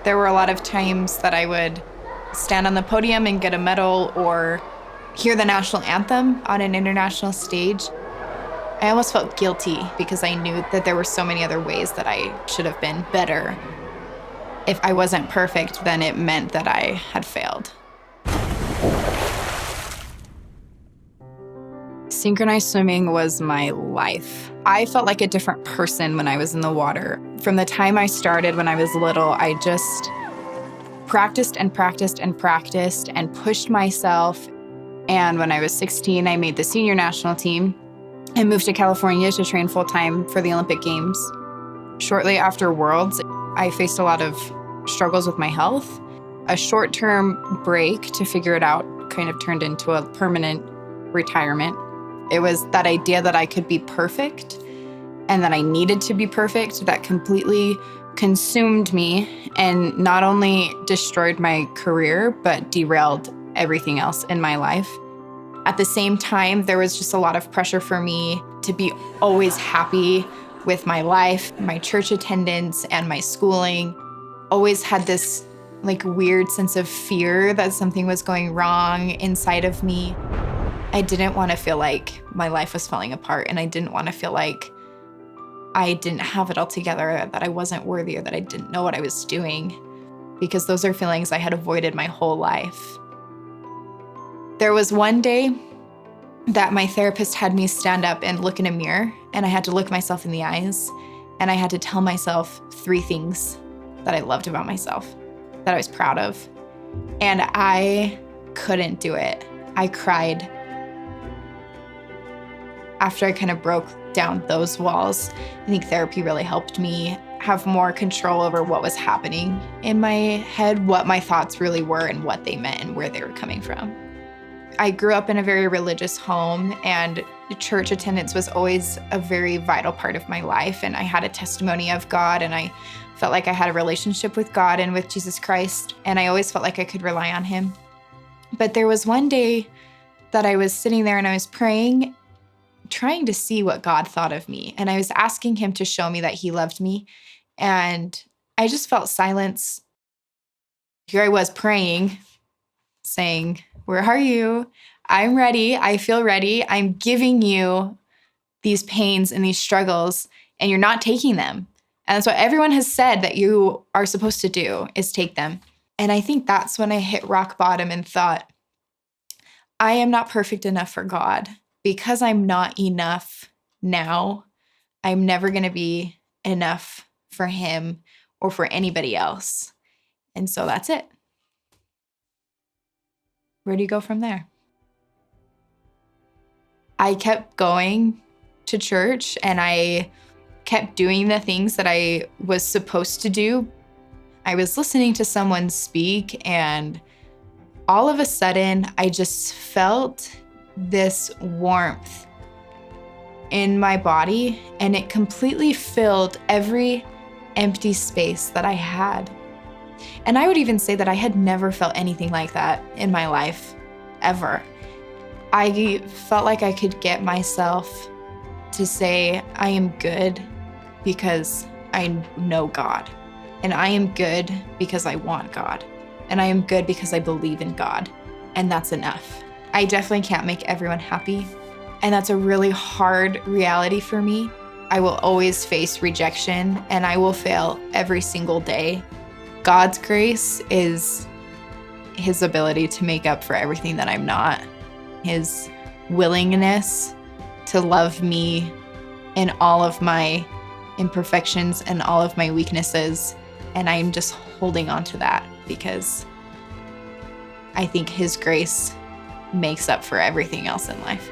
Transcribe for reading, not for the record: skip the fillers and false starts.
There were a lot of times that I would stand on the podium and get a medal or hear the national anthem on an international stage. I almost felt guilty because I knew that there were so many other ways that I should have been better. If I wasn't perfect, then it meant that I had failed. Synchronized swimming was my life. I felt like a different person when I was in the water. From the time I started when I was little, I just practiced and practiced and practiced and pushed myself. And when I was 16, I made the senior national team and moved to California to train full-time for the Olympic Games. Shortly after Worlds, I faced a lot of struggles with my health. A short-term break to figure it out kind of turned into a permanent retirement. It was that idea that I could be perfect and that I needed to be perfect that completely consumed me and not only destroyed my career, but derailed everything else in my life. At the same time, there was just a lot of pressure for me to be always happy with my life, my church attendance, and my schooling. Always had this weird sense of fear that something was going wrong inside of me. I didn't want to feel like my life was falling apart, and I didn't want to feel like I didn't have it all together, that I wasn't worthy, or that I didn't know what I was doing, because those are feelings I had avoided my whole life. There was one day that my therapist had me stand up and look in a mirror, and I had to look myself in the eyes, and I had to tell myself 3 things that I loved about myself, that I was proud of. And I couldn't do it. I cried. After I kind of broke down those walls, I think therapy really helped me have more control over what was happening in my head, what my thoughts really were and what they meant and where they were coming from. I grew up in a very religious home, and church attendance was always a very vital part of my life. And I had a testimony of God, and I felt like I had a relationship with God and with Jesus Christ, and I always felt like I could rely on him. But there was one day that I was sitting there and I was praying, trying to see what God thought of me. And I was asking him to show me that he loved me. And I just felt silence. Here I was praying, saying, "Where are you? I'm ready. I feel ready. I'm giving you these pains and these struggles, and you're not taking them." And that's what everyone has said that you are supposed to do, is take them. And I think that's when I hit rock bottom and thought, I am not perfect enough for God. Because I'm not enough now, I'm never going to be enough for him or for anybody else. And so that's it. Where do you go from there? I kept going to church, and I kept doing the things that I was supposed to do. I was listening to someone speak, and all of a sudden, I just felt this warmth in my body, and it completely filled every empty space that I had. And I would even say that I had never felt anything like that in my life, ever. I felt like I could get myself to say, I am good because I know God. And I am good because I want God. And I am good because I believe in God. And that's enough. I definitely can't make everyone happy. And that's a really hard reality for me. I will always face rejection, and I will fail every single day. God's grace is his ability to make up for everything that I'm not. His willingness to love me in all of my imperfections and all of my weaknesses. And I'm just holding on to that because I think his grace makes up for everything else in life.